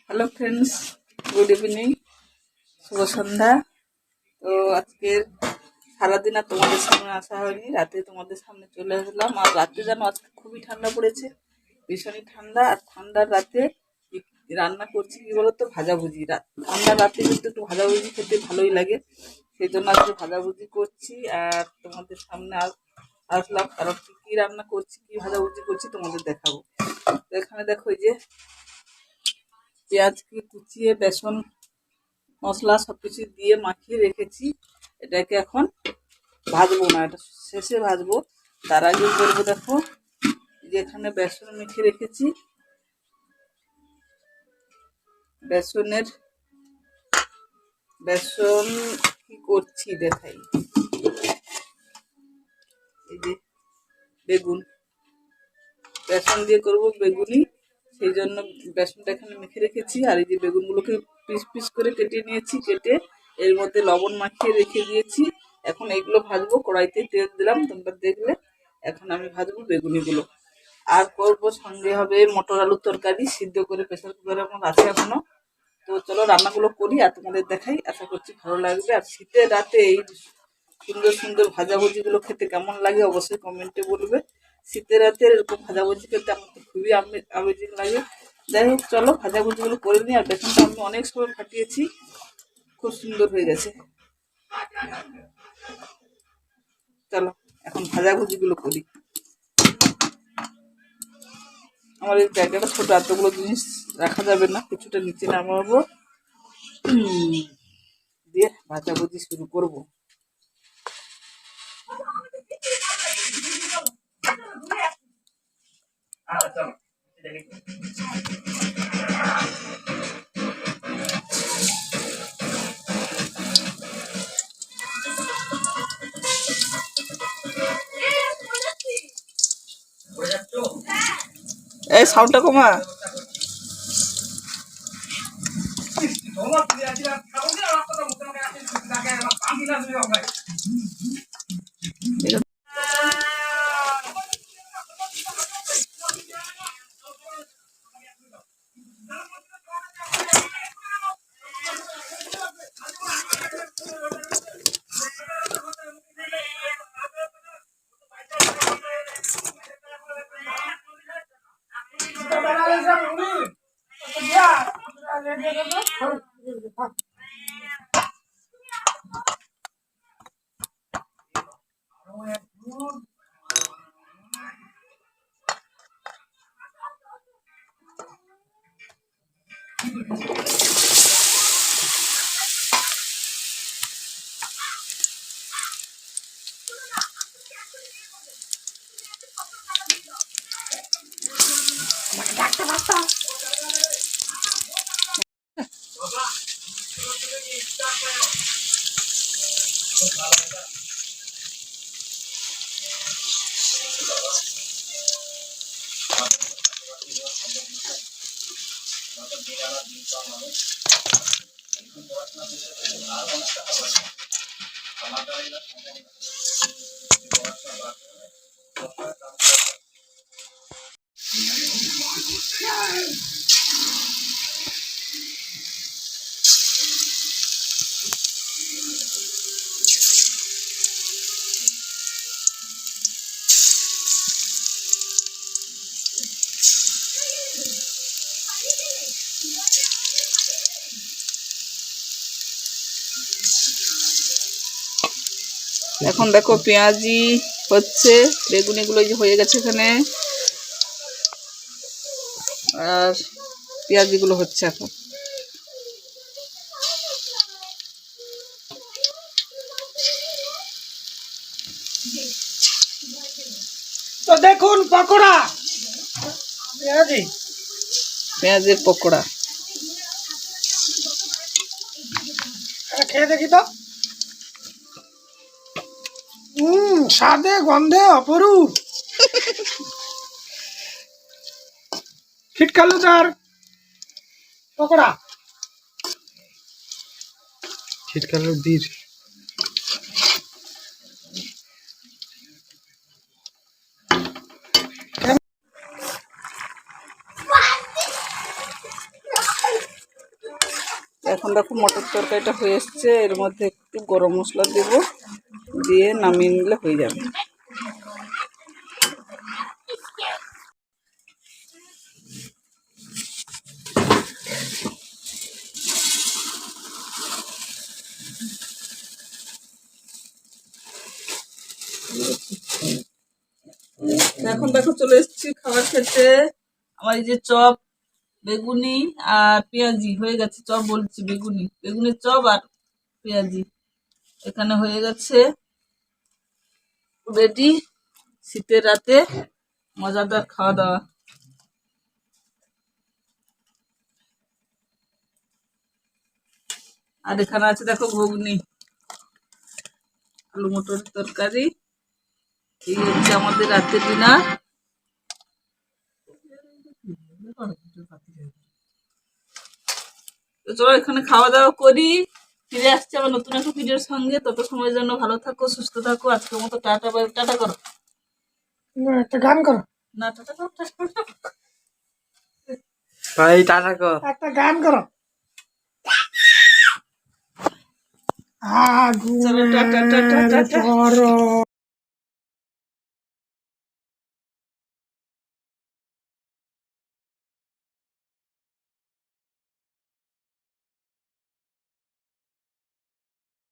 Hello friends, good evening, শুভ সন্ধ্যা। তো আজকের সারাদিন আর তোমাদের সামনে আসা হয়নি, রাতে তোমাদের সামনে চলে আসলাম। আর রাতে যেন আজকে খুবই ঠান্ডা পড়েছে, ভীষণই ঠান্ডা। আর ঠান্ডার রাতে রান্না করছি কি বলতো, ভাজাভুজি। ঠান্ডার রাতে কিন্তু একটু ভাজাভুজি খেতে ভালোই লাগে, সেই জন্য আজকে ভাজাভুজি করছি। আর তোমাদের সামনে আসলাম, কারণ কি কি রান্না করছি, কি ভাজাভুজি করছি তোমাদের দেখাবো। তো এখানে দেখো, এই যে পেঁয়াজকে কুচিয়ে বেসন মশলা সবকিছু দিয়ে মাখিয়ে রেখেছি। এটাকে এখন ভাজবো না, এটা শেষে ভাজবো। তার আগে করবো, দেখো যে এখানে বেসন মেখে রেখেছি, বেসন কি করছি দেখাই। এই যে বেগুন, বেসন দিয়ে করব বেগুনি, সেই জন্য বেসনটা এখানে মেখে রেখেছি। আর এই যে বেগুনগুলোকে পিস পিস করে কেটে নিয়েছি, কেটে এর মধ্যে লবণ মাখিয়ে রেখে দিয়েছি। এখন এইগুলো ভাজবো, কড়াইতে তেল দিলাম, তোমরা দেখলে। এখন আমি ভাজবো বেগুনিগুলো। আর করব সঙ্গে হবে মটর আলুর তরকারি, সিদ্ধ করে প্রেসার কুকারে আমার আছে এখনো। তো চলো রান্নাগুলো করি আর তোমাদের দেখাই, আশা করছি ভালো লাগবে। আর শীতের রাতে এই সুন্দর সুন্দর ভাজাভুজিগুলো খেতে কেমন লাগে অবশ্যই কমেন্টে বলবে। শীতের রাতে এরকম ভাজাভুজি খেতে আমার তো খুবই আমেজিং লাগে। যাই হোক, চলো ভাজাভুজিগুলো করে নিই। আর বেসনটা আমি অনেক সময় ফাটিয়েছি, খুব সুন্দর হয়ে গেছে। চলো এখন ভাজাভুজিগুলো করি। আমার এই জায়গাটা ছোট, এতগুলো জিনিস রাখা যাবে না, কিছুটা নিচে নামাবো, দিয়ে ভাজাভুজি শুরু করবো। এই সাউন্ডটা কমা। এখন দেখো পেঁয়াজি হচ্ছে, বেগুনিগুলো যে হয়ে গেছে এখানে, আর পেঁয়াজিগুলো হচ্ছে এখন। তো দেখুন পকোড়া, পেঁয়াজের পকোড়া খেয়ে দেখি তো। স্বাদে গন্ধে অপরূপ। খিটকালুদার পকোড়া, খিটকালুদির। এখন দেখো মটর তরকারিটা হয়ে এসছে, এর মধ্যে একটু গরম মশলা দেব, দিয়ে নামিয়ে নিলে হয়ে যাবে। এখন দেখো চলে এসেছি খাবার খেতে। আমার এই যে চপ, বেগুনি আর পেঁয়াজি হয়ে গেছে। চপ বলছি, বেগুনি, বেগুনের চপ আর পেঁয়াজি এখানে হয়ে গেছে রেডি। শীতের রাতে মজাদার খাওয়া দাওয়া। আর এখানে আছে দেখো ঘুগনি, আলু মটর তরকারি। এই হচ্ছে আমাদের রাতের ডিনার। তো চলো এখানে খাওয়া দাওয়া করি, ফিরে আসছি আবার নতুন একটা ভিডিওর সঙ্গে। তত সময়ের জন্য ভালো থাকো, সুস্থ থাকো। আজকের মতো টাটা, টাটা করো। একটা গান করো, না, টাটা করো, টাটা করো। ভাই টাটা কর। একটা গান করো। চলো টাটা, টাটা, আগুনের টাটা। পরশ